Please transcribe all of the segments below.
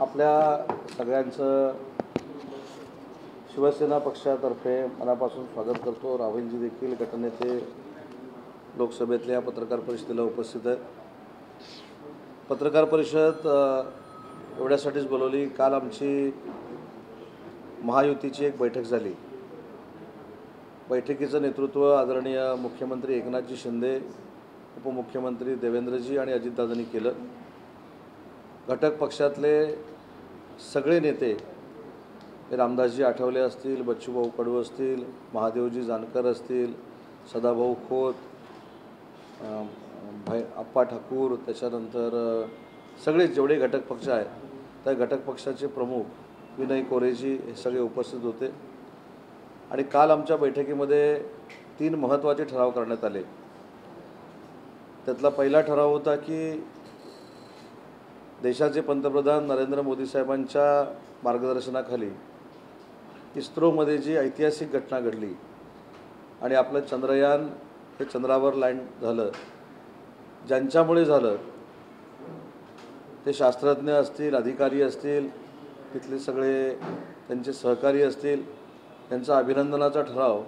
आपल्या सगळ्यांचं शिवसेना पक्षातर्फे मनापासून स्वागत करतो। राहुलजी देखील गटनेते लोकसभेतल्या पत्रकार परिषदेला उपस्थित आहेत। पत्रकार परिषद एवढ्यासाठीच बोलवली, काल आमची महायुतीची एक बैठक झाली। बैठकीचं नेतृत्व आदरणीय मुख्यमंत्री एकनाथजी शिंदे, उपमुख्यमंत्री देवेंद्रजी आणि अजितदादांनी केलं। घटक पक्षातले सगळे नेते, रामदासजी आठवले असतील, बच्चूभाऊ कडू असतील, महादेवजी जानकर असतील, सदाभाऊ खोत, आप्पा ठाकूर, त्याच्यानंतर सगळे जेवढे घटक पक्ष आहेत त्या घटक पक्षाचे प्रमुख विनय कोरेजी हे सगळे उपस्थित होते। आणि काल आमच्या बैठकीमध्ये 3 महत्त्वाचे ठराव करण्यात आले। त्यातला पहिला ठराव होता की देशाचे पंतप्रधान नरेंद्र मोदी साहेबांच्या मार्गदर्शनाखाली इस्रोमध्ये जी ऐतिहासिक घटना घडली आणि आपलं चंद्रयान हे चंद्रावर लँड झालं, ज्यांच्यामुळे झालं ते शास्त्रज्ञ असतील, अधिकारी असतील, तिथले सगळे त्यांचे सहकारी असतील, त्यांचा अभिनंदनाचा ठराव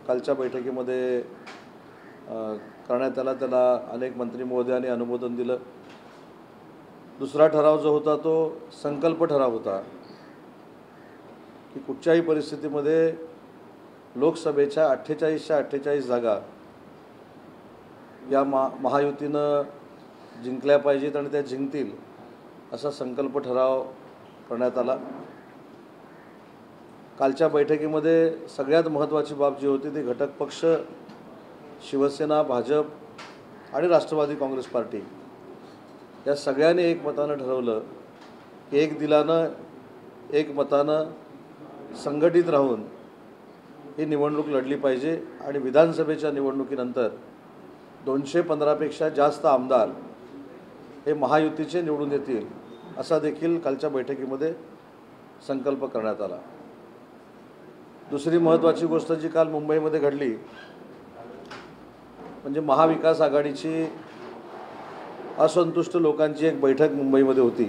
कालच्या बैठकीमध्ये करण्यात आला। त्याला अनेक मंत्री महोदयांनी अनुमोदन दिलं। दुसरा ठराव जो होता तो संकल्प ठराव होता की कुठच्याही परिस्थितीमध्ये लोकसभेच्या 48च्या 48 जागा या महायुतीनं जिंकल्या पाहिजेत आणि त्या जिंकतील असा संकल्प ठराव करण्यात आला। कालच्या बैठकीमध्ये सगळ्यात महत्त्वाची बाब जी होती ती घटक पक्ष शिवसेना, भाजप आणि राष्ट्रवादी काँग्रेस पार्टी या सगळ्यांनी एकमतानं ठरवलं की एक दिलानं एक मतानं संघटित राहून ही निवडणूक लढली पाहिजे आणि विधानसभेच्या निवडणुकीनंतर 215पेक्षा जास्त आमदार हे महायुतीचे निवडून येतील असा देखील कालच्या बैठकीमध्ये संकल्प करण्यात आला। दुसरी महत्त्वाची गोष्ट जी काल मुंबईमध्ये घडली म्हणजे महाविकास आघाडीची असंतुष्ट लोकांची एक बैठक मुंबईमध्ये होती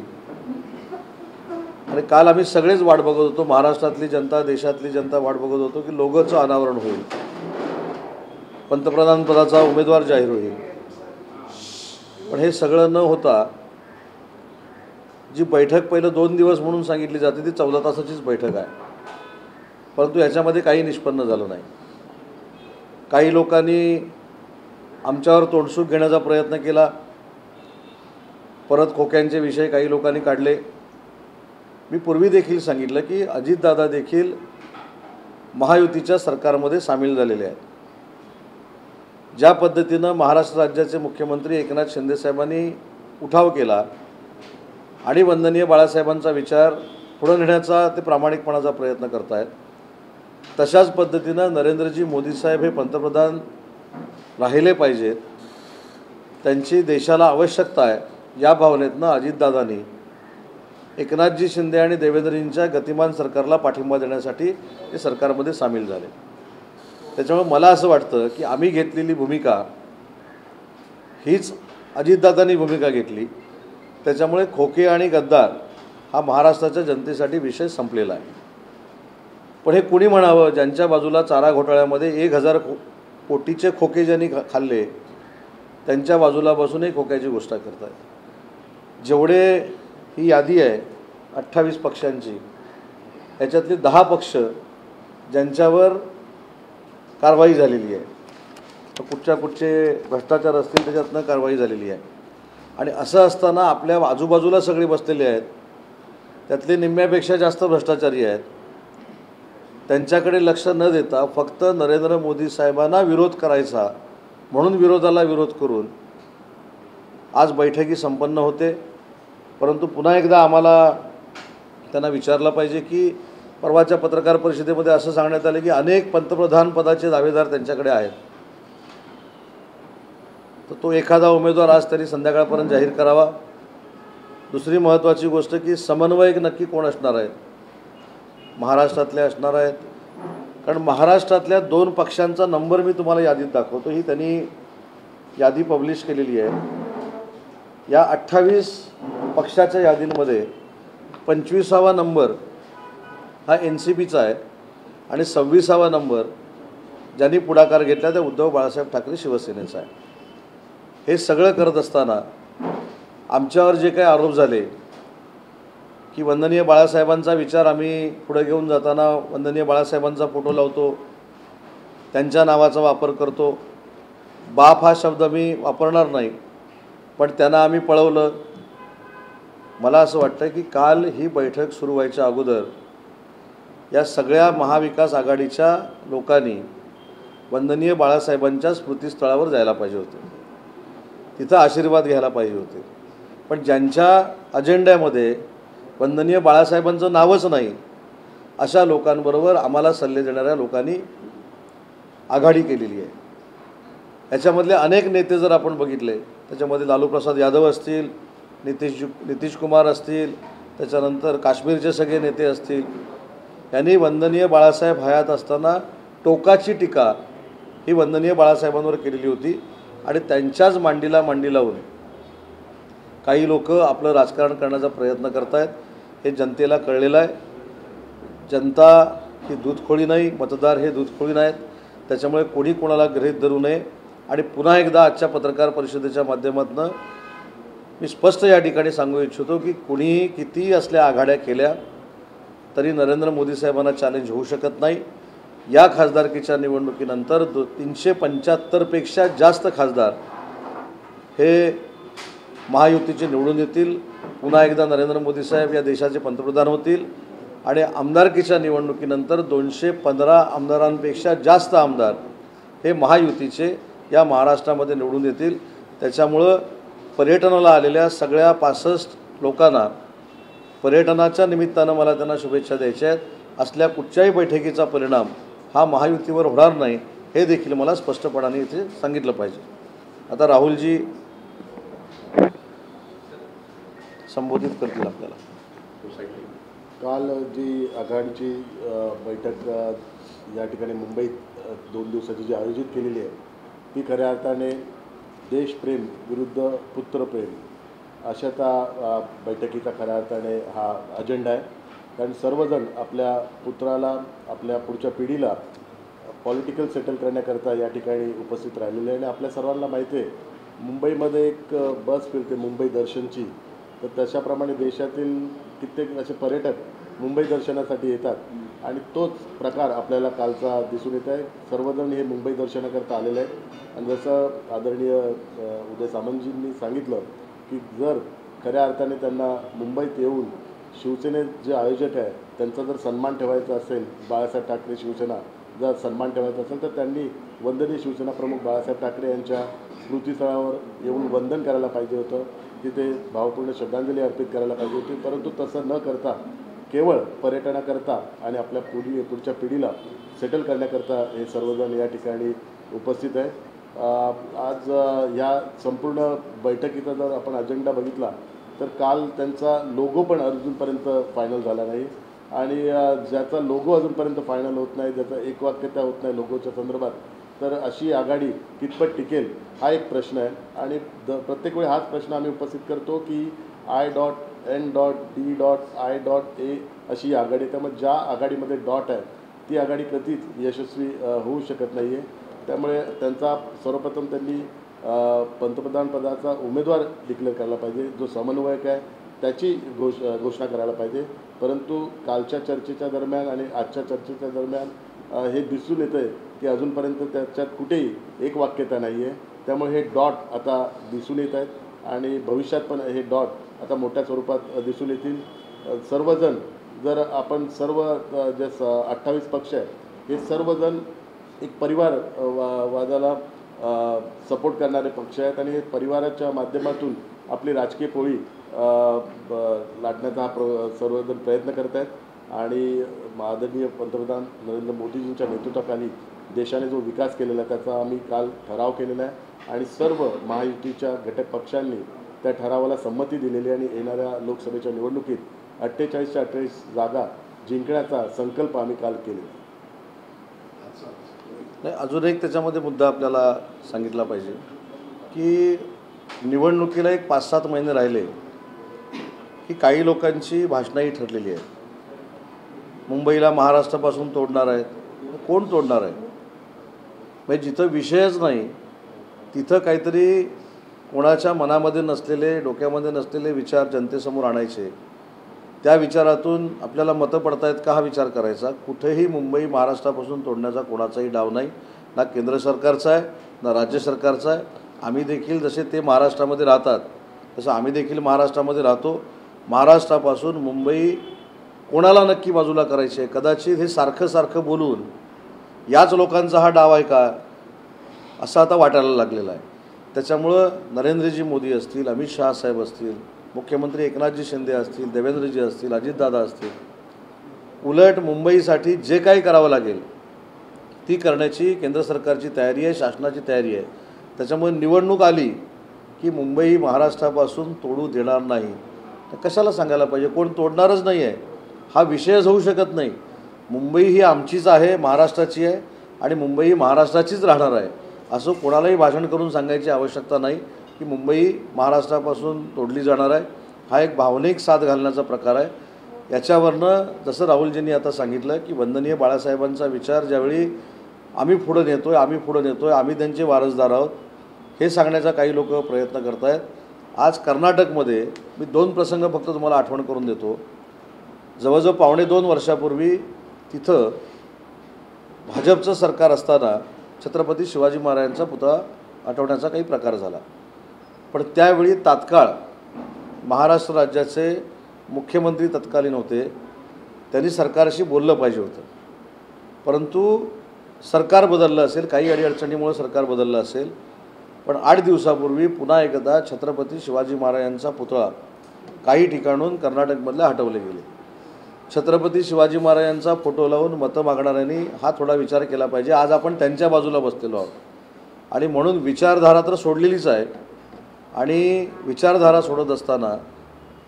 आणि काल आम्ही सगळेच वाट बघत होतो, महाराष्ट्रातली जनता, देशातली जनता वाट बघत होतो की लोगोचं अनावरण होईल, पंतप्रधान पदाचा उमेदवार जाहीर होईल। पण हे सगळं न होता जी बैठक पहिलं 2 दिवस म्हणून सांगितली जाते ती 14 तासाचीच बैठक आहे, परंतु याच्यामध्ये काही निष्पन्न झालं नाही। काही लोकांनी आमच्यावर तोंडसूक घेण्याचा प्रयत्न केला, परत खोक्यांचे विषय काही लोकांनी काढले। मी पूर्वी देखील सांगितलं की अजितदादा देखील महायुतीच्या सरकारमध्ये सामील झालेले आहेत। ज्या पद्धतीनं महाराष्ट्र राज्याचे मुख्यमंत्री एकनाथ शिंदे साहेबांनी उठाव केला आणि वंदनीय बाळासाहेबांचा विचार पुढे नेण्याचा ते प्रामाणिकपणाचा प्रयत्न करत आहेत, तशाच पद्धतीनं नरेंद्रजी मोदी साहेब हे पंतप्रधान राहिले पाहिजेत, त्यांची देशाला आवश्यकता आहे या भावनेतनं अजितदादांनी एकनाथजी शिंदे आणि देवेंद्रजींच्या गतिमान सरकारला पाठिंबा देण्यासाठी ते सरकारमध्ये सामील झाले। त्याच्यामुळे मला असं वाटतं की आम्ही घेतलेली भूमिका हीच अजितदादांनी भूमिका घेतली, त्याच्यामुळे खोके आणि गद्दार हा महाराष्ट्राच्या जनतेसाठी विषय संपलेला आहे। पण हे कुणी म्हणावं, ज्यांच्या बाजूला चारा घोटाळ्यामध्ये 1000 कोटीचे खोके ज्यांनी खाल्ले त्यांच्या बाजूला बसूनही खोक्याची गोष्ट करत आहेत। जेवढे ही यादी आहे 28 पक्षांची, याच्यातले 10 पक्ष ज्यांच्यावर कारवाई झालेली आहे, कुठचे भ्रष्टाचार असतील त्याच्यातनं कारवाई झालेली आहे। आणि असं असताना आपल्या आजूबाजूला सगळे बसलेले आहेत, त्यातले निम्म्यापेक्षा जास्त भ्रष्टाचारी आहेत, त्यांच्याकडे लक्ष न देता फक्त नरेंद्र मोदी साहेबांना विरोध करायचा म्हणून विरोधाला विरोध करून आज बैठकी संपन्न होते। परंतु पुन्हा एकदा आम्हाला त्यांना विचारलं पाहिजे की परवाच्या पत्रकार परिषदेमध्ये असं सांगण्यात आलं की अनेक पंतप्रधान पदाचे दावेदार त्यांच्याकडे आहेत, तर तो एखादा उमेदवार आज तरी संध्याकाळपर्यंत जाहीर करावा। दुसरी महत्त्वाची गोष्ट की समन्वयक नक्की कोण असणार आहेत, महाराष्ट्रातले असणार आहेत, कारण महाराष्ट्रातल्या 2 पक्षांचा नंबर मी तुम्हाला यादीत दाखवतो, ही त्यांनी यादी पब्लिश केलेली आहे। या 28 पक्षाच्या यादींमध्ये 25वा नंबर हा NCPचा आहे आणि 26वा नंबर ज्यांनी पुढाकार घेतला त्या उद्धव बाळासाहेब ठाकरे शिवसेनेचा आहे। हे सगळं करत असताना आमच्यावर जे काही आरोप झाले की वंदनीय बाळासाहेबांचा विचार आम्ही पुढे घेऊन जाताना वंदनीय बाळासाहेबांचा फोटो लावतो, त्यांच्या नावाचा वापर करतो, बाप हा शब्द मी वापरणार नाही, पण त्यांना आम्ही पळवलं। मला असं वाटतं की काल ही बैठक सुरू व्हायच्या अगोदर या सगळ्या महाविकास आघाडीच्या लोकांनी वंदनीय बाळासाहेबांच्या स्मृतीस्थळावर जायला पाहिजे होते, तिथं आशीर्वाद घ्यायला पाहिजे होते। पण ज्यांच्या अजेंड्यामध्ये वंदनीय बाळासाहेबांचं नावच नाही अशा लोकांबरोबर आम्हाला सल्ले देणाऱ्या लोकांनी आघाडी केलेली आहे। याच्यामधले अनेक नेते जर आपण बघितले, त्याच्यामध्ये लालू प्रसाद यादव असतील, नितीश कुमार असतील, त्याच्यानंतर काश्मीरचे सगळे नेते असतील, यांनी वंदनीय बाळासाहेब हयात असताना टोकाची टीका ही वंदनीय बाळासाहेबांवर केलेली होती आणि त्यांच्याच मांडीला मांडी लावून काही लोक आपलं राजकारण करण्याचा प्रयत्न करत आहेत। हे जनतेला कळलेलं आहे। जनता ही दूधखोळी नाही, मतदार हे दूधखोळी नाहीत, त्याच्यामुळे कोणी कोणाला गृहीत धरू नये। आणि पुन्हा एकदा आजच्या पत्रकार परिषदेच्या माध्यमातून मी स्पष्ट या ठिकाणी सांगू इच्छितो की कुणीही किती असल्या आघाड्या केल्या तरी नरेंद्र मोदी साहेबांना चॅलेंज होऊ शकत नाही। या खासदारकीच्या निवडणुकीनंतर 375 पेक्षा जास्त खासदार हे महायुतीचे निवडून येतील, पुन्हा एकदा नरेंद्र मोदी साहेब या देशाचे पंतप्रधान होतील आणि आमदारकीच्या निवडणुकीनंतर 215 आमदारांपेक्षा जास्त आमदार हे महायुतीचे या महाराष्ट्रामध्ये निवडून येतील। त्याच्यामुळं पर्यटनाला आलेल्या सगळ्या 65 लोकांना पर्यटनाच्या निमित्तानं मला त्यांना शुभेच्छा द्यायच्या आहेत। असल्या कुठच्याही बैठकीचा परिणाम हा महायुतीवर होणार नाही हे देखील मला स्पष्टपणाने इथे सांगितलं पाहिजे। आता राहुलजी संबोधित करतील आपल्याला। काल जी आघाडीची बैठक या ठिकाणी मुंबईत 2 दिवसाची जी आयोजित केलेली आहे ती खऱ्या अर्थाने देशप्रेम विरुद्ध पुत्रप्रेम अशा त्या बैठकीचा खऱ्या अर्थाने हा अजेंडा आहे। कारण सर्वजण आपल्या पुत्राला, आपल्या पुढच्या पिढीला पॉलिटिकल सेटल करण्याकरता या ठिकाणी उपस्थित राहिलेले आहे। आणि आपल्या सर्वांना माहिती आहे मुंबईमध्ये एक बस फिरते मुंबई दर्शनची, तर तशाप्रमाणे देशातील कित्येक असे पर्यटक मुंबई दर्शनासाठी येतात आणि तोच प्रकार आपल्याला कालचा दिसून येत आहे। सर्वजण हे मुंबई दर्शनाकरता आलेले आहेत आणि जसं आदरणीय उदय सामंतजींनी सांगितलं की जर खऱ्या अर्थाने त्यांना मुंबईत येऊन शिवसेनेत जे आयोजक आहे त्यांचा जर सन्मान ठेवायचा असेल, बाळासाहेब ठाकरे शिवसेना जर सन्मान ठेवायचा असेल तर त्यांनी वंदनीय शिवसेना प्रमुख बाळासाहेब ठाकरे यांच्या स्मृतीस्थळावर येऊन वंदन करायला पाहिजे होतं, तिथे भावपूर्ण श्रद्धांजली अर्पित करायला पाहिजे होती। परंतु तसं न करता केवळ पर्यटनाकरता आणि आपल्या पुढच्या पिढीला सेटल करण्याकरता हे सर्वजण या ठिकाणी उपस्थित आहे। आज ह्या संपूर्ण बैठकीचा जर आपण अजेंडा बघितला तर काल त्यांचा लोगो पण अजूनपर्यंत फायनल झाला नाही आणि ज्याचा लोगो अजूनपर्यंत फायनल होत नाही, ज्याचा एकवाक्यता होत नाही लोगोच्या संदर्भात, तर अशी आघाडी कितपत टिकेल हा एक प्रश्न आहे। आणि प्रत्येक वेळी हाच प्रश्न आम्ही उपस्थित करतो की I.N.D.I.A अशी आघाडी, त्यामुळे ज्या आघाडीमध्ये डॉट आहे ती आघाडी कधीच यशस्वी होऊ शकत नाही आहे। त्यामुळे त्यांचा सर्वप्रथम त्यांनी पंतप्रधान पदाचा उमेदवार डिक्लेअर करायला पाहिजे, जो समन्वयक आहे त्याची घोषणा करायला पाहिजे। परंतु कालच्या चर्चेच्या दरम्यान आणि आजच्या चर्चेच्या दरम्यान हे दिसून येतं आहे की अजूनपर्यंत त्याच्यात कुठेही एक वाक्यता नाही आहे। त्यामुळे हे डॉट आता दिसून येत आहेत आणि भविष्यात पण हे डॉट आता मोठ्या स्वरूपात दिसून येतील। सर्वजण जर आपण सर्व जे 28 पक्ष आहेत हे सर्वजण एक परिवार वादाला सपोर्ट करणारे पक्ष आहेत आणि परिवाराच्या माध्यमातून आपली राजकीय पोळी लाटण्याचा हा सर्वजण प्रयत्न करत आहेत। आणि आदरणीय पंतप्रधान नरेंद्र मोदीजींच्या नेतृत्वाखाली देशाने जो विकास केलेला आहे त्याचा आम्ही काल ठराव केलेला आहे आणि सर्व महायुतीच्या घटक पक्षांनी त्या ठरावाला संमती दिलेली आणि येणाऱ्या लोकसभेच्या निवडणुकीत 48च्या 48 जागा जिंकण्याचा संकल्प आम्ही काल केला। नाही, अजून एक त्याच्यामध्ये मुद्दा आपल्याला सांगितला पाहिजे की निवडणुकीला एक 5-7 महिने राहिले की काही लोकांची भाषणंही ठरलेली आहेत। मुंबईला महाराष्ट्रापासून तोडणार आहेत, कोण तोडणार आहे? म्हणजे जिथं विषयच नाही तिथं काहीतरी कोणाच्या मनामध्ये नसलेले, डोक्यामध्ये नसलेले विचार जनतेसमोर आणायचे, त्या विचारातून आपल्याला मतं पडतायत का हा विचार करायचा। कुठेही मुंबई महाराष्ट्रापासून तोडण्याचा कोणाचाही डाव नाही, ना केंद्र सरकारचा आहे ना राज्य सरकारचा आहे। आम्ही देखील जसे ते महाराष्ट्रामध्ये राहतात तसं आम्ही देखील महाराष्ट्रामध्ये राहतो। महाराष्ट्रापासून मुंबई कोणाला नक्की बाजूला करायची आहे, कदाचित हे सारखं सारखं बोलून याच लोकांचा हा डाव आहे का असं आता वाटायला लागलेलं आहे। त्याच्यामुळं नरेंद्रजी मोदी असतील, अमित शहा साहेब असतील, मुख्यमंत्री एकनाथजी शिंदे असतील, देवेंद्रजी असतील, अजितदादा असतील, उलट मुंबईसाठी जे काही करावं लागेल ती करण्याची केंद्र सरकारची तयारी आहे, शासनाची तयारी आहे। त्याच्यामुळे निवडणूक आली की मुंबई महाराष्ट्रापासून तोडू देणार नाही, तर कशाला सांगायला पाहिजे? कोण तोडणारच नाही आहे, हा विषयच होऊ शकत नाही। मुंबई ही आमचीच आहे, महाराष्ट्राची आहे आणि मुंबई महाराष्ट्राचीच राहणार आहे, असं कोणालाही भाषण करून सांगायची आवश्यकता नाही की मुंबई महाराष्ट्रापासून तोडली जाणार आहे। हा एक भावनिक साथ घालण्याचा प्रकार आहे। याच्यावरनं जसं राहुलजींनी आता सांगितलं की वंदनीय बाळासाहेबांचा विचार ज्यावेळी आम्ही पुढं नेतोय, आम्ही त्यांचे वारसदार आहोत हे सांगण्याचा काही लोक प्रयत्न करत आहेत। आज कर्नाटकमध्ये मी 2 प्रसंग फक्त तुम्हाला आठवण करून देतो। जवळजवळ 2.5 वर्षापूर्वी तिथं भाजपचं सरकार असताना छत्रपती शिवाजी महाराजांचा पुतळा हटवण्याचा काही प्रकार झाला, पण त्यावेळी तात्काळ महाराष्ट्र राज्याचे मुख्यमंत्री तत्कालीन होते, त्यांनी सरकारशी बोललं पाहिजे होतं, परंतु सरकार बदललं असेल, काही अडीअडचणीमुळे सरकार बदललं असेल, पण 8 दिवसापूर्वी पुन्हा एकदा छत्रपती शिवाजी महाराजांचा पुतळा काही ठिकाणून कर्नाटकमधले हटवले गेले। छत्रपती शिवाजी महाराजांचा फोटो लावून मतं मागणाऱ्यांनी हा थोडा विचार केला पाहिजे। आज आपण त्यांच्या बाजूला बसलेलो आहोत आणि म्हणून विचारधारा तर सोडलेलीच आहे आणि विचारधारा सोडत असताना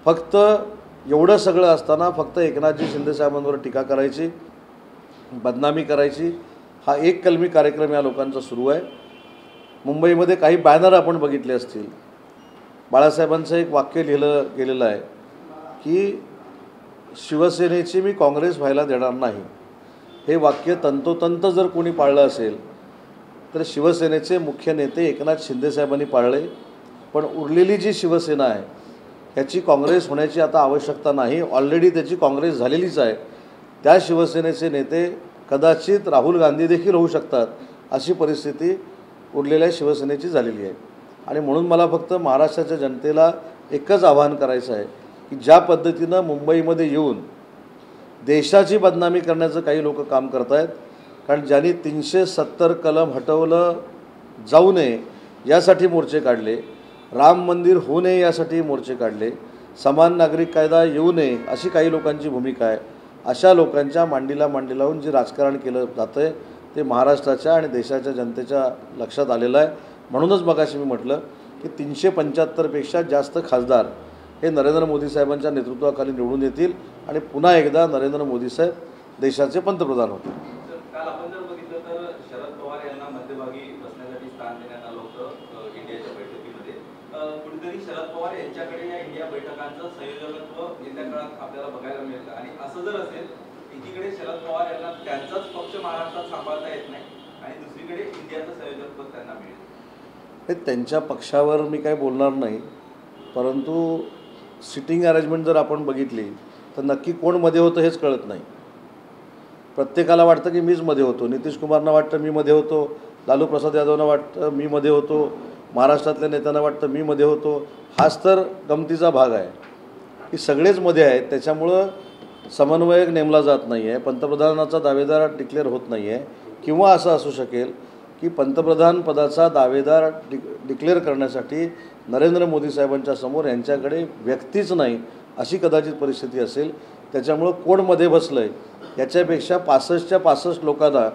फक्त एवढं सगळं असताना फक्त एकनाथजी शिंदे साहेबांवर टीका करायची, बदनामी करायची, हा एक कलमी कार्यक्रम या लोकांचा सुरू आहे। मुंबईमध्ये काही बॅनर आपण बघितले असतील, बाळासाहेबांचं एक वाक्य लिहिलं गेलेलं आहे की शिवसेनेची मी काँग्रेस व्हायला देणार नाही। हे वाक्य तंतोतंत जर कोणी पाळलं असेल तर शिवसेनेचे मुख्य नेते एकनाथ शिंदे साहेबांनी पाळले, पण उरलेली जी शिवसेना आहे ह्याची काँग्रेस होण्याची आता आवश्यकता नाही, ऑलरेडी त्याची काँग्रेस झालेलीच आहे। त्या शिवसेनेचे नेते कदाचित राहुल गांधी देखील होऊ शकतात, अशी परिस्थिती उरलेल्या शिवसेनेची झालेली आहे। आणि म्हणून मला फक्त महाराष्ट्राच्या जनतेला एकच आवाहन करायचं आहे की ज्या पद्धतीनं मुंबईमध्ये येऊन देशाची बदनामी करण्याचं काही लोक काम करत आहेत, कारण ज्यांनी 370 कलम हटवलं जाऊ नये यासाठी मोर्चे काढले, राम मंदिर होऊ नये यासाठी मोर्चे काढले, समान नागरिक कायदा येऊ नये अशी काही लोकांची भूमिका आहे। अशा लोकांच्या मांडीला मांडी लावून जे राजकारण केलं जातं आहे ते महाराष्ट्राच्या आणि देशाच्या जनतेच्या लक्षात आलेलं आहे। म्हणूनच मगाशी मी म्हटलं की 375 पेक्षा जास्त खासदार हे नरेंद्र मोदी साहेबांच्या नेतृत्वाखाली निवडून येतील आणि पुन्हा एकदा नरेंद्र मोदी साहेब देशाचे पंतप्रधान होतील। काल आपण जर बघितलं तर शरद पवार यांना मध्यभागी बसण्यासाठी स्थान देण्यात आलं होतं इंडियाच्या बैठकीमध्ये। कुठेतरी शरद पवार यांच्याकडे या इंडिया बैठकांचं संयोजकत्व येत्या काळात आपल्याला बघायला मिळेल आणि असं जर असेल एकीकडे शरद पवार यांना त्यांचाच पक्ष महाराष्ट्रात सांभाळता येत नाही आणि दुसरीकडे इंडियाचं संयोजकत्व त्यांना मिळेल, हे त्यांच्या पक्षावर मी काय बोलणार नाही, परंतु सिटिंग अरेंजमेंट जर आपण बघितली तर नक्की कोण मध्ये होतं हेच कळत नाही। प्रत्येकाला वाटतं की मीच मध्ये होतो, नितीश कुमारना वाटतं मी मध्ये होतो, लालू प्रसाद यादवना वाटतं मी मध्ये होतो, महाराष्ट्रातल्या नेत्यांना वाटतं मी मध्ये होतो। हाच तर गमतीचा भाग आहे की सगळेच मध्ये आहेत, त्याच्यामुळं समन्वयक नेमला जात नाही आहे, पंतप्रधानाचा दावेदार डिक्लेअर होत नाही आहे, किंवा असं असू शकेल की पंतप्रधान पदाचा दावेदार डिक्लेअर करण्यासाठी नरेंद्र मोदी साहेबांच्या समोर यांच्याकडे व्यक्तीच नाही अशी कदाचित परिस्थिती असेल। त्याच्यामुळं कोण मध्ये बसलं आहे याच्यापेक्षा 65च्या 65 लोकांना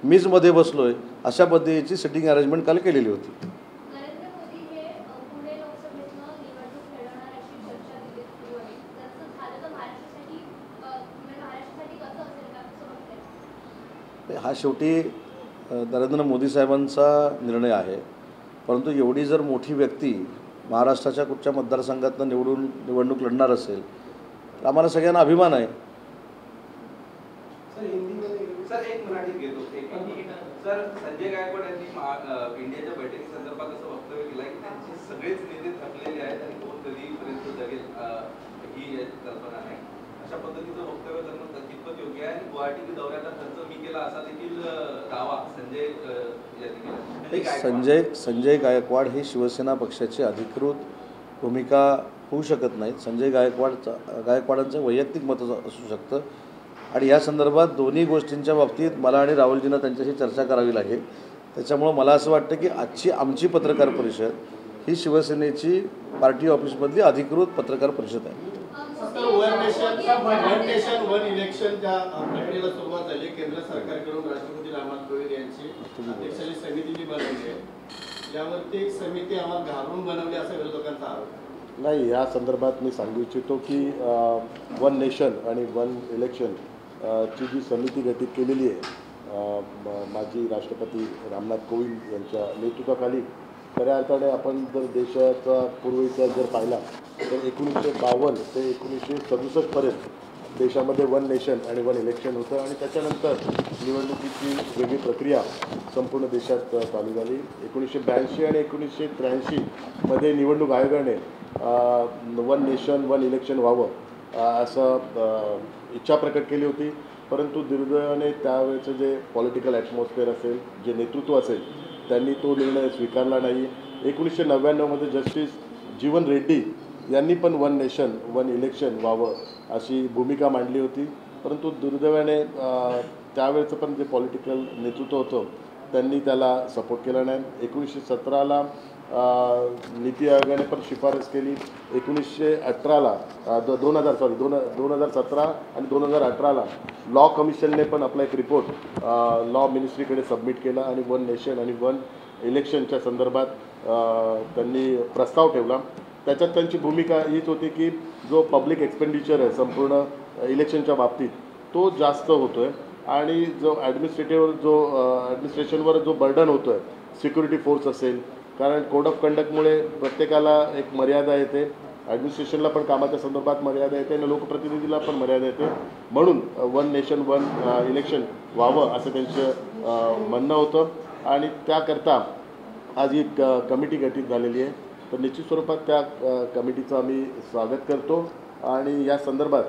मीच मध्ये बसलो आहे अशा पद्धतीची सिटिंग अरेंजमेंट काल केलेली होती। नरेंद्र मोदी हे पुणे लोकसभेतनं निवडणूक लढवणार अशी चर्चा दिल्लीत सुरू आहे, जर झालं तर महाराष्ट्रासाठी कसं असेल का, कसं बघताय? हा शेवटी नरेंद्र मोदी साहेबांचा निर्णय आहे, परंतु एवढी जर मोठी व्यक्ती महाराष्ट्राच्या कुठच्या मतदारसंघातनं निवडणूक लढणार असेल तर आम्हाला सगळ्यांना अभिमान आहे. सर एक मराठीत घेतो सर संजय गायकवाड यांनी इंडियाच्या बैठकी संदर्भात असं वक्तव्य केलं की त्यांचे सगळेच नेते थकलेले आहेत आणि कोण कधीपर्यंत जगेल ही कल्पना नाही. अशा पद्धतीचं वक्तव्य करणं कितपत योग्य आहे आणि गुवाहाटी दौऱ्याचा खर्च मी केला असा देखील दावा संजय यांनी केला. संजय गायकवाड ही शिवसेना पक्षाची अधिकृत भूमिका होऊ शकत नाहीत. संजय गायकवाडांचं वैयक्तिक मत असू शकतं आणि या संदर्भात दोन्ही गोष्टींच्या बाबतीत मला आणि राहुलजींना त्यांच्याशी चर्चा करावी लागेल. त्याच्यामुळं मला असं वाटतं की आमची पत्रकार परिषद ही शिवसेनेची पार्टी ऑफिसमधली अधिकृत पत्रकार परिषद आहे. वन नेशन वन इलेक्शन ज्या प्रक्रियेला सुरुवात झाली केंद्र सरकारकडून राष्ट्रपती रामनाथ कोविंद यांची अध्यक्षाची समिती जी बनवली आहे यावरती एक समिती आम्हाला घाबरून बनवली असा विरोधकांचा आरोप. नाही, या संदर्भात मी सांगू इच्छितो की वन नेशन आणि वन इलेक्शन ची जी समिती गठीत केलेली आहे माजी राष्ट्रपती रामनाथ कोविंद यांच्या नेतृत्वाखाली, खऱ्या अर्थाने आपण जर देशाचा पूर्व इतिहास जर पाहिला तर 1952 ते 1967पर्यंत देशामध्ये वन नेशन आणि वन इलेक्शन होतं आणि त्याच्यानंतर निवडणुकीची वेगळी प्रक्रिया संपूर्ण देशात चालू झाली. 1982 आणि 1983मध्ये निवडणूक आयोगाने वन नेशन वन इलेक्शन व्हावं असं इच्छा प्रकट केली होती. परंतु दुर्दैवाने त्यावेळेचं जे पॉलिटिकल ॲटमॉस्फिअर असेल, जे नेतृत्व असेल, त्यांनी तो निर्णय स्वीकारला नाही. 1999मध्ये जस्टिस जीवन रेड्डी यांनी पण वन नेशन वन इलेक्शन व्हावं अशी भूमिका मांडली होती. परंतु दुर्दैवाने त्यावेळेचं पण जे पॉलिटिकल नेतृत्व होतं त्यांनी त्याला सपोर्ट केला नाही. 1917ला नीती आयोगाने पण शिफारस केली. 2017 आणि 2018ला लॉ कमिशनने पण आपला एक रिपोर्ट लॉ मिनिस्ट्रीकडे सबमिट केला आणि वन नेशन आणि वन इलेक्शनच्या संदर्भात त्यांनी प्रस्ताव ठेवला. त्याच्यात त्यांची भूमिका हीच होती की जो पब्लिक एक्सपेंडिचर आहे संपूर्ण इलेक्शनच्या बाबतीत तो जास्त होतो आहे आणि जो ॲडमिनिस्ट्रेशनवर जो बर्डन होतो आहे, सिक्युरिटी फोर्स असेल, कारण कोड ऑफ कंडक्टमुळे प्रत्येकाला एक मर्यादा येते, ॲडमिनिस्ट्रेशनला पण कामाच्या संदर्भात मर्यादा येते आणि लोकप्रतिनिधीला पण मर्यादा येते. म्हणून वन नेशन वन इलेक्शन व्हावं असं त्यांचं म्हणणं होतं आणि त्याकरता आज ही कमिटी गठीत झालेली आहे. तर निश्चित स्वरूपात त्या कमिटीचं आम्ही स्वागत करतो आणि या संदर्भात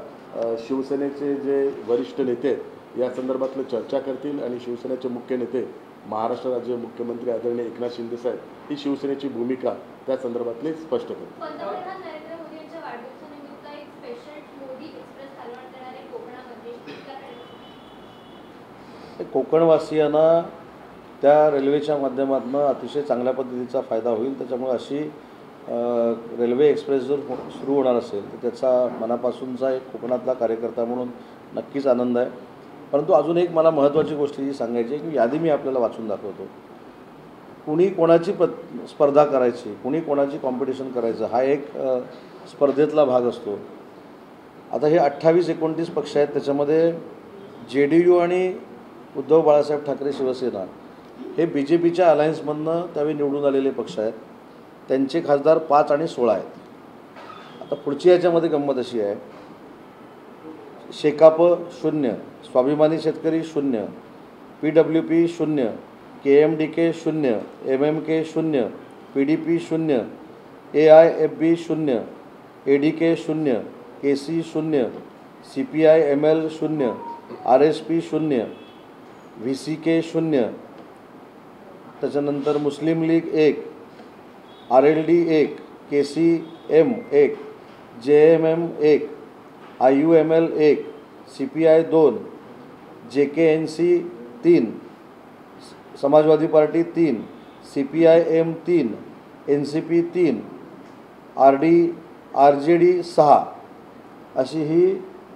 शिवसेनेचे जे वरिष्ठ नेते आहेत या संदर्भातलं चर्चा करतील आणि शिवसेनेचे मुख्य नेते महाराष्ट्र राज्य मुख्यमंत्री आदरणीय एकनाथ शिंदे साहेब ही शिवसेनेची भूमिका त्या संदर्भातली स्पष्ट करतील. पंतप्रधान नरेंद्र मोदी यांच्या वाढदिवसानिमित्त एक स्पेशल मोदी एक्सप्रेस चालवण्यात येणार आहे कोकणामध्ये. कोकणवासियांना त्या रेल्वेच्या माध्यमातून अतिशय चांगल्या पद्धतीचा फायदा होईल. त्याच्यामुळे अशी रेल्वे एक्सप्रेस जर सुरू होणार असेल तर त्याचा मनापासूनचा एक कोकणातला कार्यकर्ता म्हणून नक्कीच आनंद आहे. परंतु अजून एक मला महत्त्वाची गोष्ट ही सांगायची आहे की यादी मी आपल्याला वाचून दाखवतो. कुणी कोणाची स्पर्धा करायची, कुणी कोणाची कॉम्पिटिशन करायचं हा एक स्पर्धेतला भाग असतो. आता हे 28-29 पक्ष आहेत. त्याच्यामध्ये JDU आणि उद्धव बाळासाहेब ठाकरे शिवसेना हे BJPच्या अलायन्समधनं त्यावेळी निवडून आलेले पक्ष आहेत. त्यांचे खासदार 5 आणि 16 आहेत. आता पुढची याच्यामध्ये गंमत अशी आहे, शेकाप 0, स्वाभिमानी शेतकरी 0, PWP 0, KMDK 0, MMK 0, PDP 0, AIFB 0, ADK 0, KC 0, CPI ML 0, RSP 0, VCK 0, त्याच्यानंतर मुस्लिम league 1, RLD 1, KCM 1, JMM 1, IUML 1, CPI 2, JKNC 3, समाजवादी पार्टी 3, CPIM 3, NCP 3, RJD 6 अशी ही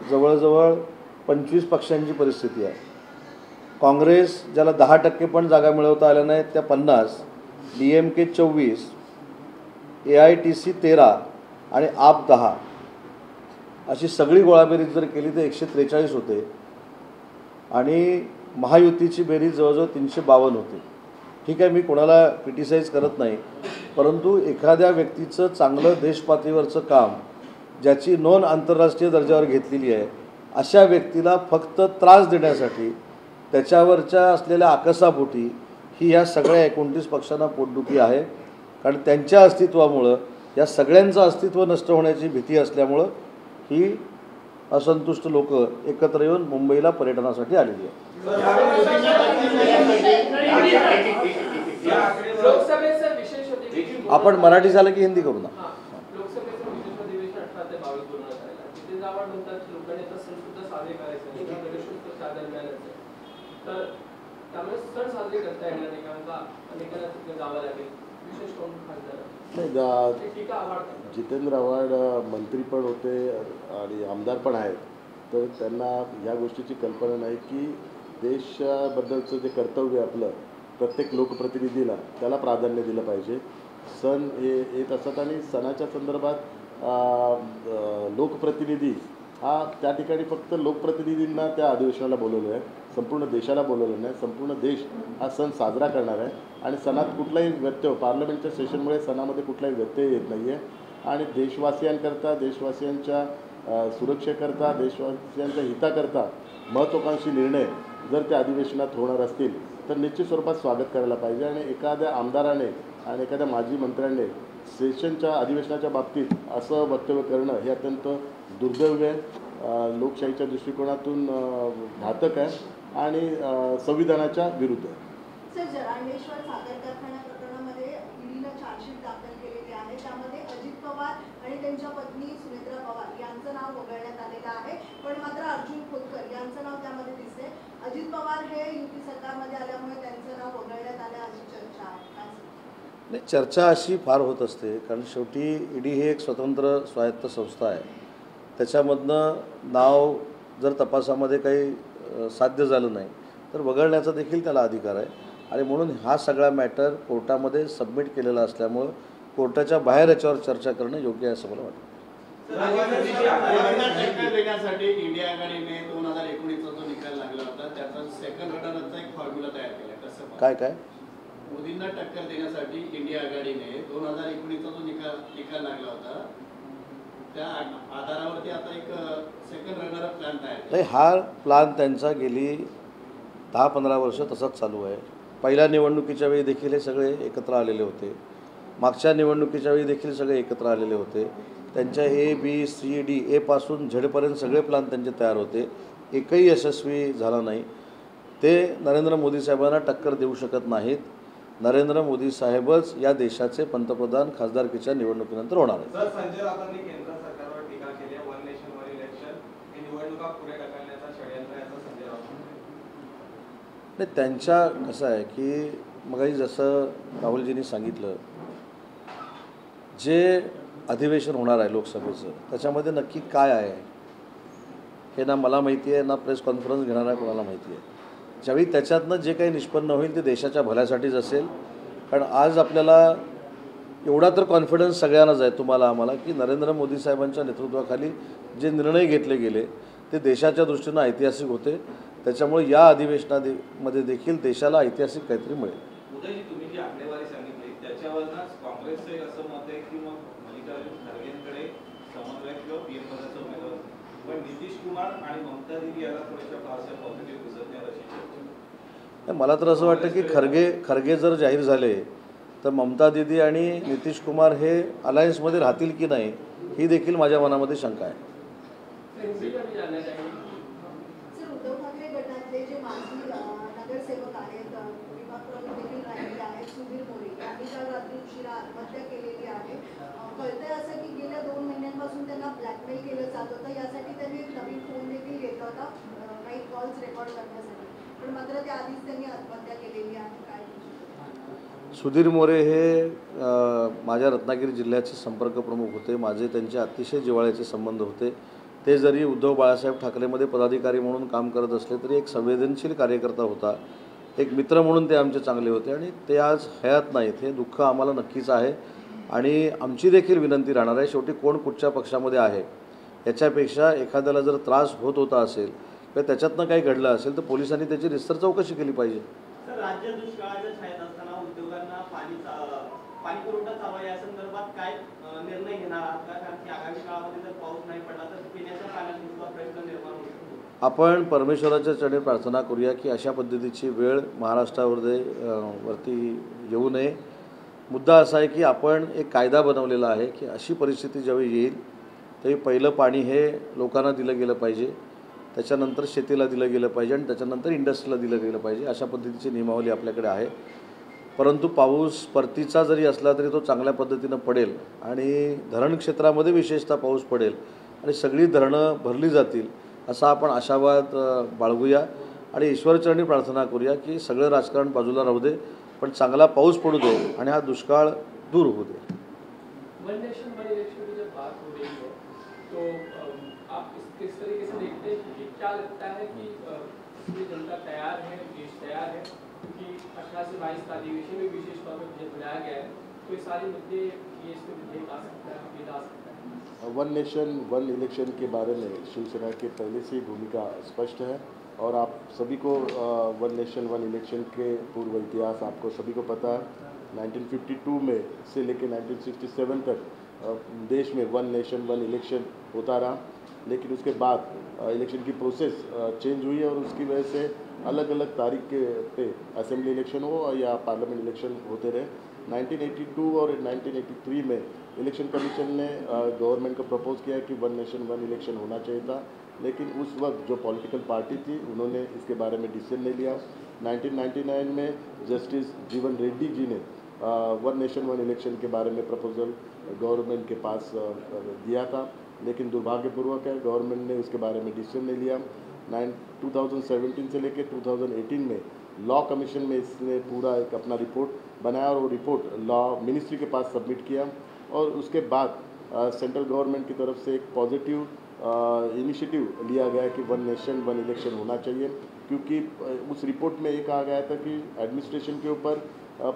जवळजवळ 25 पक्षांची परिस्थिती आहे. काँग्रेस ज्याला 10% पण जागा मिळवता आल्या नाहीत त्या 50, DMK 24, AITC 13 आणि आप 10 अशी सगळी गोळाबेरीज जर केली तर 143 होते आणि महायुतीची बेरीज जवळजवळ 352 होते. ठीक आहे, मी कोणाला क्रिटिसाइज करत नाही, परंतु एखाद्या व्यक्तीचं चांगलं देशपातळीवरचं काम ज्याची नोंद आंतरराष्ट्रीय दर्जावर घेतलेली आहे अशा व्यक्तीला फक्त त्रास देण्यासाठी त्याच्यावरच्या असलेल्या आकसापोटी ही या सगळ्या 29 पक्षांना पोटदुखी आहे. कारण त्यांच्या अस्तित्वामुळं या सगळ्यांचं अस्तित्व नष्ट होण्याची भीती असल्यामुळं ही असंतुष्ट लोक एकत्र येऊन मुंबईला पर्यटनासाठी आलेली आहे. लोकसभेचं विशेष अधिवेशन आपण मराठी झालं की हिंदी करू ना. लोकसभेचं विशेष अधिवेशन 18 ते 22 पूर्ण करायला तिथे जावं म्हणतात लोकांनी आता सण सुद्धा साजरे करायचे गणेशोत्सव त्या दरम्यानच आहे. तर त्यामुळे सण साजरे करता येणार नाही कारण का अनेकांना तिथे जावं लागेल. विशेष करून खासदार नाही, टीका आवडतात. जितेंद्र आव्हाड मंत्री पण होते आणि आमदार पण आहेत, तर त्यांना ह्या गोष्टीची कल्पना नाही की देशाबद्दलचं जे कर्तव्य आपलं प्रत्येक लोकप्रतिनिधीला त्याला प्राधान्य दिलं पाहिजे. सण हे येत असतात आणि सणाच्या संदर्भात लोकप्रतिनिधी हा त्या ठिकाणी फक्त लोकप्रतिनिधींना त्या अधिवेशनाला बोलवलं आहे, संपूर्ण देशाला बोलवलं नाही. संपूर्ण देश हा सण साजरा करणार आहे आणि सणात कुठलाही व्यत्यय पार्लमेंटच्या सेशनमुळे सणामध्ये कुठलाही व्यत्यय येत नाही आहे. आणि देशवासियांकरता, देशवासियांच्या सुरक्षेकरता, देशवासियांच्या हिताकरता महत्त्वाकांक्षी निर्णय जर त्या अधिवेशनात होणार असतील तर निश्चित स्वरूपात स्वागत करायला पाहिजे. आणि एखाद्या आमदाराने आणि एखाद्या माजी मंत्र्याने सेशनच्या अधिवेशनाच्या बाबतीत असं वक्तव्य करणं हे अत्यंत दुर्दैव आहे, लोकशाहीच्या दृष्टिकोनातून घातक आहे आणि संविधानाच्या विरुद्ध आहे. सर, जरांडेश्वर साखर कारखाना प्रकरणामध्ये ईडीनं चार्जशीट दाखल केलेली आहे. त्यामध्ये अजित पवार आणि त्यांच्या पत्नी सुनेत्रा पवार यांचं नाव वगळण्यात आलेलं आहे, पण मात्र अर्जुन खोतकर यांचं नाव त्यामध्ये दिसते. अजित पवार हे युती सरकारमध्ये आल्यामुळे त्यांचं नाव वगळण्यात आलं अशी चर्चा आहे. नाही, चर्चा अशी फार होत असते कारण शेवटी ईडी ही एक स्वतंत्र स्वायत्त संस्था आहे. त्याच्यामधनं नाव जर तपासामध्ये काही साध्य झालं नाही तर वगळण्याचा देखील त्याला अधिकार आहे. आणि म्हणून हा सगळा मॅटर कोर्टामध्ये सबमिट केलेला असल्यामुळं कोर्टाच्या बाहेर याच्यावर चर्चा करणं योग्य आहे असं मला वाटतं. टक्कर देण्यासाठी इंडिया आघाडीने 2019चा जो निकाल लागला होता त्याचा सेकंड रनरचा एक फॉर्म्युला तयार केला. कसं काय मोदींना टक्कर देण्यासाठी इंडिया आघाडीने 2019चा जो निकाल लागला होता त्या आधारावरती आता एक सेकंड रनर प्लॅन तयार केला. नाही, हा प्लान त्यांचा गेली 10-15 वर्ष तसाच चालू आहे. पहिल्या निवडणुकीच्या वेळी देखील हे सगळे एकत्र आलेले होते, मागच्या निवडणुकीच्या वेळी देखील सगळे एकत्र आलेले होते. त्यांच्या ABCD पासून झेडपर्यंत सगळे प्लान त्यांचे तयार होते, एकही यशस्वी झाला नाही. ते नरेंद्र मोदी साहेबांना टक्कर देऊ शकत नाहीत. नरेंद्र मोदी साहेबच या देशाचे पंतप्रधान खासदारकीच्या निवडणुकीनंतर होणार आहेत. सर, संजय राऊतांनी केंद्र सरकारवर टीका केली आहे. वन नेशन वन इलेक्शन ही निवडणुका पुढे ढकलण्याचा षडयंत्र याचा संजय राऊत. नाही, त्यांच्या कसं आहे की मगाशी जसं राहुलजींनी सांगितलं, जे अधिवेशन होणार आहे लोकसभेचं त्याच्यामध्ये नक्की काय आहे हे ना मला माहिती आहे, ना प्रेस कॉन्फरन्स घेणार आहे कोणाला माहिती आहे. ज्यावेळी त्याच्यातनं जे काही निष्पन्न होईल ते देशाच्या भल्यासाठीच असेल. कारण आज आपल्याला एवढा तर कॉन्फिडन्स सगळ्यांनाच आहे, तुम्हाला आम्हाला, की नरेंद्र मोदी साहेबांच्या नेतृत्वाखाली जे निर्णय घेतले गेले ते देशाच्या दृष्टीनं ऐतिहासिक होते. त्याच्यामुळे या अधिवेशनामध्ये देखील देशाला ऐतिहासिक काहीतरी मिळेल. उदयजी, तुम्ही जी आकडेवारी सांगितली त्याच्यावरच काँग्रेसचं एक असं मत आहे की मग मल्लिकार्जुन खरगेंकडे समन्वयक किंवा PM पदाचा उमेदवार, पण नितीश कुमार आणि ममता दीदी याला थोड्याशा फारशा पॉझिटिव्ह दिसत नाही अशी चर्चा. मला तर असं वाटतं की खरगे जर जाहीर झाले तर ममता दीदी आणि नितीश कुमार हे अलायन्समध्ये राहतील की नाही ही देखील माझ्या मनामध्ये शंका आहे. सर, उद्धव ठाकरे गटातले जे माजी नगरसेवक आहेत, विभाग प्रमुख देखील राहिले आहेत, सुधीर मोरे यांनी काल रात्री उशिरा आत्महत्या केलेली आहे. कळतंय असं की गेल्या 2 महिन्यांपासून त्यांना ब्लॅकमेल केलं जात होतं. यासाठी त्यांनी एक नवीन फोन देखील घेतला होता काही कॉल्स रेकॉर्ड करण्यासाठी, पण मात्र त्याआधीच त्यांनी आत्महत्या केलेली आहे. काय सुधीर मोरे हे माझ्या रत्नागिरी जिल्ह्याचे संपर्क प्रमुख होते. माझे त्यांचे अतिशय जिव्हाळ्याचे संबंध होते. ते जरी उद्धव बाळासाहेब ठाकरेमध्ये पदाधिकारी म्हणून काम करत असले तरी एक संवेदनशील कार्यकर्ता होता, एक मित्र म्हणून ते आमचे चांगले होते आणि ते आज हयात नाहीत. हे दुःख आम्हाला नक्कीच आहे आणि आमची देखील विनंती राहणार आहे, शेवटी कोण कुठच्या पक्षामध्ये आहे याच्यापेक्षा एखाद्याला जर त्रास होत होता असेल किंवा त्याच्यातनं काही घडलं असेल तर पोलिसांनी त्याची रितसर चौकशी केली पाहिजे. सर, राज्य दुष्काळाच्या छायेत असताना पाणी पुरवठा चालू आहे, या संदर्भात काय निर्णय घेणार आहात का? कारण की आगामी काळामध्ये जर पाऊस नाही पडला तर पिण्याच्या पाण्याचा प्रश्न निर्माण होऊ शकतो. आपण परमेश्वराच्या चरणी प्रार्थना करूया की अशा पद्धतीची वेळ महाराष्ट्रामध्ये वरती येऊ नये. मुद्दा असा आहे की आपण एक कायदा बनवलेला आहे की अशी परिस्थिती ज्यावेळी येईल तरी पहिलं पाणी हे लोकांना दिलं गेलं पाहिजे, त्याच्यानंतर शेतीला दिलं गेलं पाहिजे आणि त्याच्यानंतर इंडस्ट्रीला दिलं गेलं पाहिजे. अशा पद्धतीची नियमावली आपल्याकडे आहे. परंतु पाऊस परतीचा जरी असला तरी तो चांगल्या पद्धतीनं पडेल आणि धरण क्षेत्रामध्ये विशेषतः पाऊस पडेल आणि सगळी धरणं भरली जातील असा आपण आशावाद बाळगूया आणि ईश्वरचरणी प्रार्थना करूया की सगळं राजकारण बाजूला राहू दे, पण चांगला पाऊस पडू दे आणि हा दुष्काळ दूर होऊ दे. वन नेशन वन इलेक्शन की जब बात हो रही है तो आप किस तरीके से देखते हैं कि क्या लगता है कि इसमें जनता तैयार है, देश तैयार है, क्योंकि 18 से 22 का अधिवेशन में विशेष तौर पर बुलाया गया है, तो ये सारे मुद्दे ये इसमें विधेयक आ सकता है, बिल आ सकता है. वन नेशन वन इलेक्शन के बारे में शिवसेना के पहले से भूमिका स्पष्ट है और आप सभी को वन नेशन वन इलेक्शन के पूर्व इतिहास आपको सभी को पता है. 1952 में से लेकर 1967 तक देश में वन नेशन वन इलेक्शन होता रहा, लेकिन उसके बाद इलेक्शन की प्रोसेस चेंज हुई और उसकी वजह से अलग अलग तारीख के पे असेंबली इलेक्शन हो या पार्लियामेंट इलेक्शन होते रहे. 1982 और 1983 में इलेक्शन कमीशन ने गवर्नमेंट को प्रपोज किया कि वन नेशन वन इलेक्शन होना चाहिए था, लेकिन उस वक्त जो पॉलिटिकल पार्टी थी उन्होंने इसके बारे में डिसीजन नहीं लिया. 1999 में जस्टिस जीवन रेड्डी जी ने वन नेशन वन इलेक्शन के बारे में प्रपोजल गवर्नमेंट के पास दिया था, लेकिन दुर्भाग्यपूर्वक है गवर्नमेंट ने उसके बारे में डिसीजन नहीं लिया. 2017 से लेकर 2018 में लॉ कमीशन में इसने पूरा एक अपना रिपोर्ट बनाया और वो रिपोर्ट लॉ मिनिस्ट्री के पास सबमिट किया और उसके बाद सेंट्रल गवर्नमेंट की तरफ से एक पॉजिटिव इनिशिएटिव लिया गया कि वन नेशन वन इलेक्शन होना चाहिए, क्योंकि उस रिपोर्ट में ये कहा गया था कि एडमिनिस्ट्रेशन के ऊपर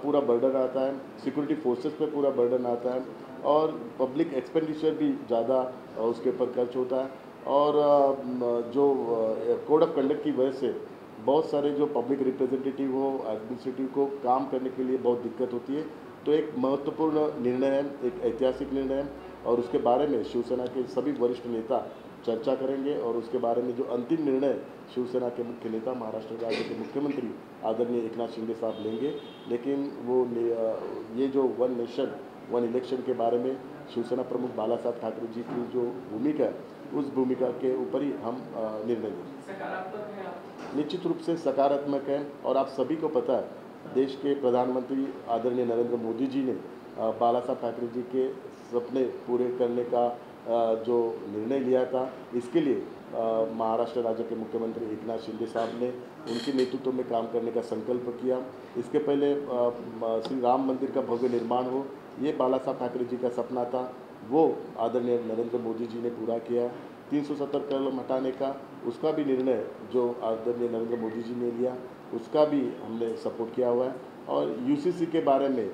पूरा बर्डन आता है, सिक्योरिटी फोर्सेस पे पूरा बर्डन आता है और पब्लिक एक्सपेंडिचर भी ज़्यादा उसके ऊपर खर्च होता है और जो कोड ऑफ कंडक्ट की वजह से बहुत सारे जो पब्लिक रिप्रेजेंटेटिव हो एडमिनिस्ट्रेटिव को काम करने के लिए बहुत दिक्कत होती है. तो एक महत्वपूर्ण निर्णय है, एक ऐतिहासिक निर्णय है और उसके बारे में शिवसेना के सभी वरिष्ठ नेता चर्चा करेंगे और उसके बारे में जो अंतिम निर्णय शिवसेना के मुख्य नेता महाराष्ट्र राज्य के मुख्यमंत्री आदरणीय एकनाथ शिंदे साहब लेंगे. लेकिन वो ये जो वन नेशन वन इलेक्शन के बारे में शिवसेना प्रमुख बाला साहब ठाकरे जी की जो भूमिका है उस भूमिका के ऊपर ही हम निर्णय लेंगे. सकारात्मक है आप? निश्चित रूप से सकारात्मक है और आप सभी को पता है देश के प्रधानमंत्री आदरणीय नरेंद्र मोदी जी ने बाला साहब ठाकरे जी के सपने पूरे करने का जो निर्णय लिया था, इसके लिए महाराष्ट्र राज्य के मुख्यमंत्री एकनाथ शिंदे साहब ने उनके नेतृत्व में काम करने का संकल्प किया. इसके पहले श्री राम मंदिर का भव्य निर्माण हो, ये बाला साहब ठाकरे जी का सपना था, वो आदरणीय नरेंद्र मोदी जी ने पूरा किया. 370 कलम हटाने का उसका भी निर्णय जो आदरणीय नरेंद्र मोदी जी ने लिया उसका भी हमने सपोर्ट किया हुआ है और यूसीसी के बारे में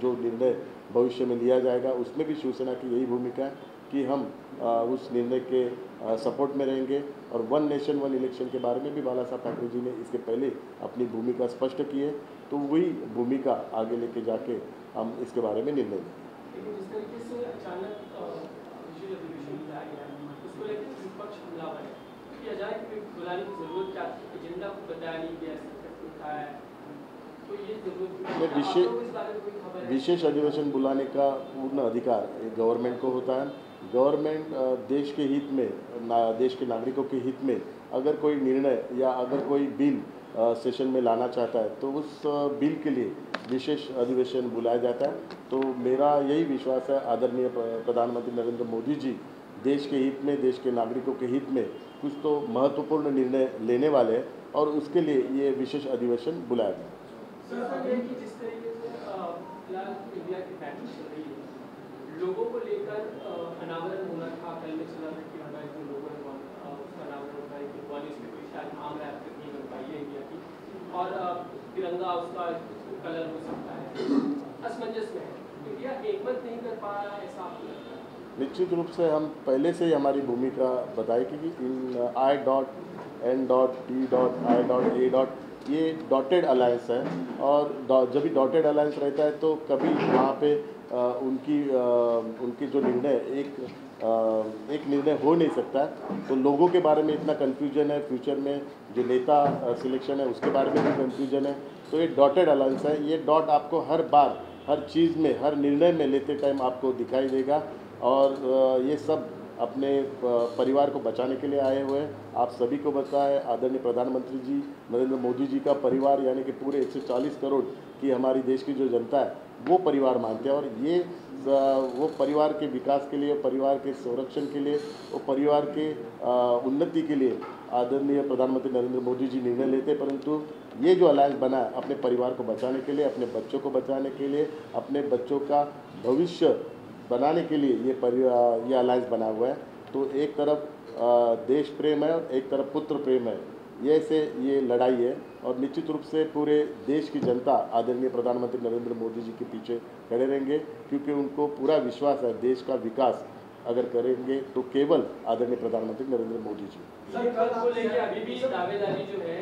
जो निर्णय भविष्य में लिया जाएगा उसमें भी शिवसेना की यही भूमिका है कि हम उस निर्णय के सपोर्ट में रहेंगे और वन नेशन वन इलेक्शन के बारे में भी बाला साहब ठाकरे जी ने इसके पहले अपनी भूमिका स्पष्ट की है, तो वही भूमिका आगे लेके जाके हम इसके बारे में निर्णय लेंगे. लेकिन जिस तरीके से अचानक विशेष अधिवेशन बुलाया गया उसको लेकर विपक्ष हमलावर है, क्योंकि अचानक बुलाने की जरूरत क्या थी? एजेंडा को बताया नहीं गया, उठाया है, तो ये जरूरत. विशेष अधिवेशन बुलाने का पूर्ण अधिकार गवर्नमेंट को होता है. गवर्नमेंट देश के हित में देश के नागरिकों के हित में अगर कोई निर्णय या अगर कोई बिल सेशन में लाना चाहता है तो उस बिल के लिए विशेष अधिवेशन बुलाया जाता है. तो मेरा यही विश्वास है आदरणीय प्रधानमंत्री नरेंद्र मोदी जी देश के हित में देश के नागरिकों के हित में कुछ तो महत्वपूर्ण निर्णय लेने वाले हैं और उसके लिए ये विशेष अधिवेशन बुलाया गया. जिस तरीके से फिलहाल इंडिया की बैटिंग चल रही है, लोगों को लेकर अनावरण होना था, कल में चला था कि हमारे जो लोगों ने उसका अनावरण होता है कि कॉलेज में कोई शायद आम रैप नहीं बन पाई है इंडिया की और तिरंगा उसका कलर हो सकता है, असमंजस में है, इंडिया एकमत नहीं कर पा रहा है, ऐसा आपको लगता है? निश्चित रूप से हम पहले से ही हमारी भूमिका बताई कि इन I.N.T.I.A. ये डॉटेड अलायंस है, और जब भी डॉटेड अलायंस रहता है तो कभी वहाँ पे उनकी जो निर्णय एक निर्णय हो नहीं सकता। तो लोगों के बारे में इतना कन्फ्यूजन है, फ्यूचर में जो नेता सिलेक्शन है उसके बारे में भी कन्फ्यूजन है। तो ये डॉटेड अलायंस है, ये डॉट आपको हर बार हर चीज़ में हर निर्णय में लेते टाइम आपको दिखाई देगा। और ये सब अपने परिवार को बचाने के लिए आए हुए हैं। आप सभी को पता है आदरणीय प्रधानमंत्री जी नरेंद्र मोदी जी का परिवार यानी कि पूरे 140 करोड़ की हमारी देश की जो जनता है वो परिवार मानते हैं, और ये वो परिवार के विकास के लिए, परिवार के संरक्षण के लिए, वो परिवार के उन्नति के लिए आदरणीय प्रधानमंत्री नरेंद्र मोदी जी निर्णय लेते हैं। परंतु ये जो अलायंस बना है अपने परिवार को बचाने के लिए, अपने बच्चों को बचाने के लिए, अपने बच्चों का भविष्य बनाने के लिए ये अलायंस बना हुआ है। तो एक तरफ देश प्रेम है और एक तरफ पुत्र प्रेम है, ये लड़ाई है। और निश्चित रूप से पूरे देश की जनता आदरणीय प्रधानमंत्री नरेंद्र मोदी जी के पीछे खड़े रहेंगे, क्योंकि उनको पूरा विश्वास है देश का विकास अगर करेंगे तो केवल आदरणीय प्रधानमंत्री नरेंद्र मोदी जी। सर, कल को लेके अभी भी दावेदारी जो है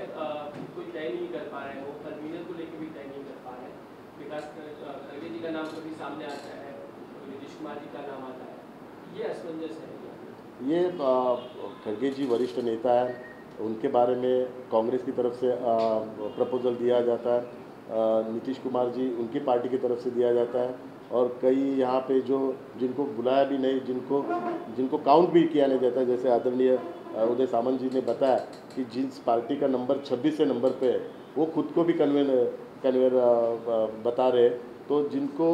कोई तय नहीं कर पा रहे हैं, वो कन्वीनर को लेके भी तय नहीं कर पा रहे हैं। विकास खड़गे जी का नाम कभी सामने आता है, नीतीश कुमार जी का नाम आता है, ये असमंजस है। ये खड़गे जी वरिष्ठ नेता है, उनके बारे में कांग्रेस की तरफ से प्रपोजल दिया जाता है, नीतीश कुमार जी उनकी पार्टी की तरफ से दिया जाता है, और कई यहाँ पे जिनको बुलाया भी नहीं, जिनको काउंट भी किया नहीं जाता है। जैसे आदरणीय उदय सामंत जी ने बताया कि जिस पार्टी का नंबर 26 से नंबर पे है वो खुद को भी कन्वेयर बता रहे, तो जिनको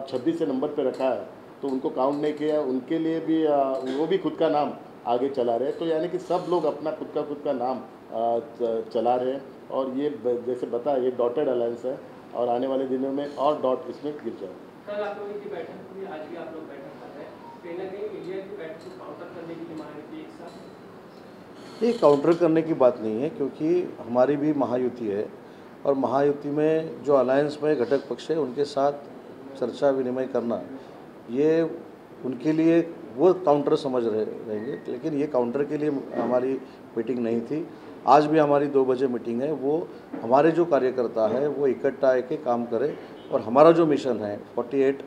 26 से नंबर पे रखा है तो उनको काउंट नहीं किया, उनके लिए भी वो भी खुद का नाम आगे चला रहे हैं। तो यानी कि सब लोग अपना खुद का नाम चला रहे हैं, और ये जैसे बताया ये डॉटेड अलायंस है, और आने वाले दिनों में और डॉट इसमें गिर जाए। कल आप लोगों की बैठक हुई, आज भी आप लोग बैठक कर रहे हैं, कहीं ना कहीं इंडिया की बैठक को काउंटर करने की डिमांड थी एक साथ। ये काउंटर करने की बात नहीं है, क्योंकि हमारी भी महायुति है, और महायुति में जो अलायंस में घटक पक्ष है उनके साथ चर्चा विनिमय करना ये उनके लिए वो काउंटर समझ रहेंगे। लेकिन ये काउंटर के लिए हमारी मीटिंग नहीं थी। आज भी हमारी 2 बजे मीटिंग है। वो हमारे जो कार्यकर्ता है वो इकट्ठा आके काम करे, और हमारा जो मिशन है 48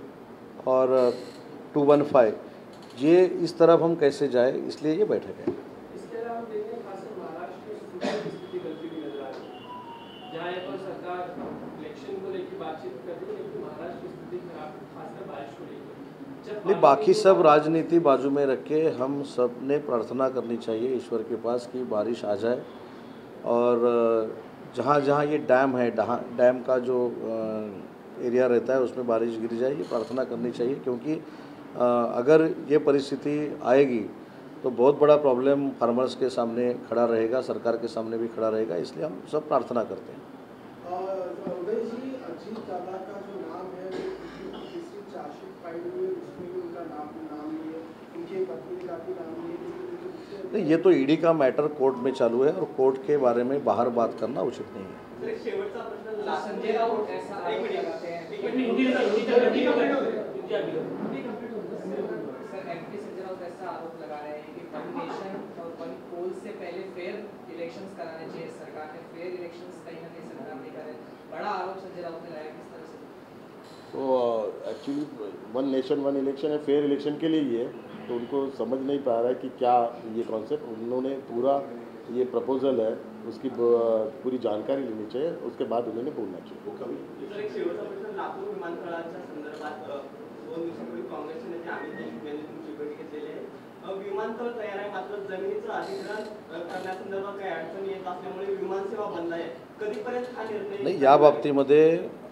और 215 ये इस तरफ हम कैसे जाए, इसलिए ये बैठक है। इसके अलावा हम देखें खासकर महाराष्ट्र में स्थिति गलती भी नजर आ रही है, जहाँ एक और सरकार इलेक्शन को लेकर बातचीत कर रही है, लेकिन महाराष्ट्र की स्थिति खराब, खासकर बारिश को लेकर। नहीं, बाकी सब राजनीति बाजू में रख के हम सब ने प्रार्थना करनी चाहिए ईश्वर के पास कि बारिश आ जाए, और जहाँ जहाँ ये डैम है, डैम का जो एरिया रहता है उसमें बारिश गिर जाए, ये प्रार्थना करनी चाहिए। क्योंकि अगर ये परिस्थिति आएगी तो बहुत बड़ा प्रॉब्लम फार्मर्स के सामने खड़ा रहेगा, सरकार के सामने भी खड़ा रहेगा, इसलिए हम सब प्रार्थना करते हैं। उदय जी, अजीत दादा का जो नाम है तीसरी चार्जशीट फाइल हुई है, उसमें भी उनका नाम नहीं है, उनकी पत्नी का भी नाम नहीं है। नहीं, ये तो ईडी का मैटर कोर्ट में चालू है, और कोर्ट के बारे में बाहर बात करना उचित नहीं है। शेवटचा प्रश्न, संजय राउत ऐसा आरोप लगाते हैं, सर एमपी संजय राउत ऐसा आरोप लगा रहे हैं कि वन नेशन और वन पोल से पहले फेयर इलेक्शंस कराने चाहिए, सरकार ने फेयर इलेक्शंस कहीं ना कहीं सरकार नहीं करे, बड़ा आरोप संजय राउत ने लगाया। किस तरह से? तो actually one nation one election है, फेयर इलेक्शन के लिए ही है, तो उनको समझ नहीं पा रहा है कि क्या ये कॉन्सेप्ट, उन्होंने पूरा ये प्रपोजल है उसकी पूरी जानकारी लेनी चाहिए, उसके बाद उन्होंने बोलना चाहिए। सर, एक शेवटचा प्रश्न, लातूर विमानतळाच्या संदर्भात 2 दिवसांपूर्वी काँग्रेसचे नेते अमित देशमुख यांनी तुमची बैठक घेतलेली आहे। विमानतळ तयार आहे, मात्र जमिनीचं अधिग्रहण करण्यासंदर्भात काही अडचणी येत असल्यामुळे विमानसेवा बंद आहे। कधीपर्यंत हा निर्णय? नाही, या बाबतीमध्ये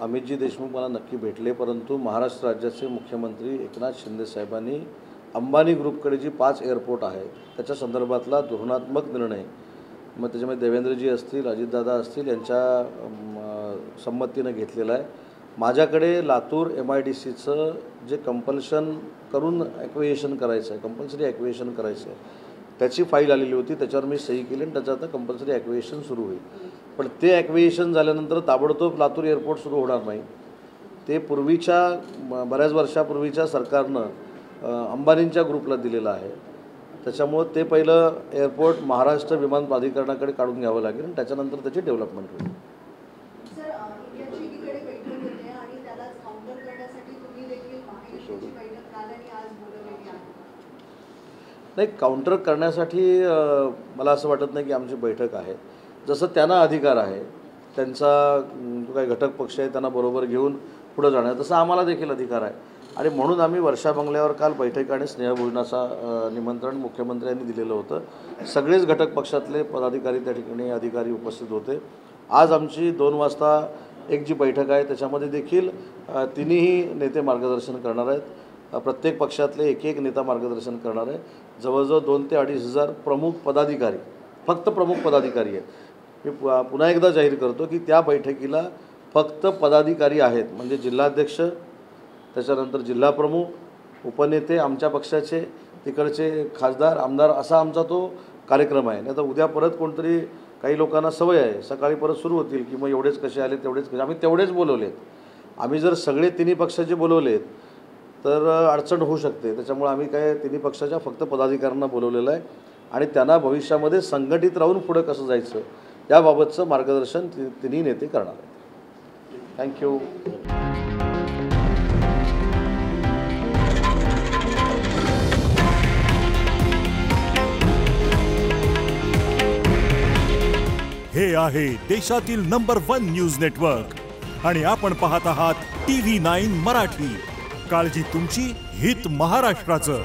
अमितजी देशमुख मला नक्की भेटले, परंतु महाराष्ट्र राज्याचे मुख्यमंत्री एकनाथ शिंदे साहेबांनी अंबानी ग्रुपकडे जी 5 एअरपोर्ट आहे त्याच्या संदर्भातला धोरणात्मक निर्णय, मग त्याच्यामध्ये देवेंद्रजी असतील, अजितदादा असतील यांच्या संमतीनं घेतलेला आहे। माझ्याकडे लातूर MIDCचं जे कंपल्शन करून ॲक्विएशन करायचं आहे, कंपल्सरी ॲक्विएशन करायचं आहे, त्याची फाईल आलेली होती, त्याच्यावर मी सही केली आणि त्याचं आता कंपल्सरी ॲक्विएशन सुरू होईल। पण ते ॲक्विएशन झाल्यानंतर ताबडतोब लातूर एअरपोर्ट सुरू होणार नाही। ते पूर्वीच्या बऱ्याच वर्षापूर्वीच्या सरकारनं अंबानींच्या ग्रुपला दिलेलं आहे, त्याच्यामुळं ते पहिलं एअरपोर्ट महाराष्ट्र विमान प्राधिकरणाकडे काढून घ्यावं लागेल आणि त्याच्यानंतर त्याची डेव्हलपमेंट होईल. सर, इंडियाची एकीकडे बैठक होते आणि त्यालाच काउंटर करण्यासाठी तुम्ही देखील महायुतीची बैठक काल आणि आज बोलवलेली आहे. नाही, काउंटर करण्यासाठी मला असं वाटत नाही की आमची बैठक आहे. जसं त्यांना अधिकार आहे, त्यांचा जो काही घटक पक्ष आहे त्यांना बरोबर घेऊन पुढं जाणार, तसं आम्हाला देखील अधिकार आहे. आणि म्हणून आम्ही वर्षा बंगल्यावर काल बैठक आणि स्नेहभोजनाचा निमंत्रण मुख्यमंत्र्यांनी दिलेलं होतं. सगळेच घटक पक्षातले पदाधिकारी त्या ठिकाणी अधिकारी उपस्थित होते. आज आमची 2 वाजता एक जी बैठक आहे त्याच्यामध्ये देखील तिन्ही नेते मार्गदर्शन करणार आहेत. प्रत्येक पक्षातले एक नेता मार्गदर्शन करणार आहे. जवळजवळ 2,000 ते 2,500 प्रमुख पदाधिकारी, फक्त प्रमुख पदाधिकारी आहेत. मी पुन्हा एकदा जाहीर करतो की त्या बैठकीला फक्त पदाधिकारी आहेत, म्हणजे जिल्हाध्यक्ष, त्याच्यानंतर जिल्हाप्रमुख, उपनेते, आमच्या पक्षाचे, तिकडचे खासदार, आमदार, असा आमचा तो कार्यक्रम आहे. नाही तर उद्या परत कोणतरी, काही लोकांना सवय आहे, सकाळी परत सुरू होतील की मग एवढेच कसे आले, तेवढेच कसे. आम्ही तेवढेच बोलवलेत. आम्ही जर सगळे तिन्ही पक्षाचे बोलवलेत तर अडचण होऊ शकते. त्याच्यामुळे आम्ही काय तिन्ही पक्षाच्या फक्त पदाधिकाऱ्यांना बोलवलेलं आहे आणि त्यांना भविष्यामध्ये संघटित राहून पुढं कसं जायचं याबाबतचं मार्गदर्शन तिन्ही नेते करणार आहेत. थँक्यू. हे आहे देशातील नंबर 1 न्यूज नेटवर्क आणि आपण पाहत आहात TV9 मराठी. काळजी तुमची, हित महाराष्ट्राचं.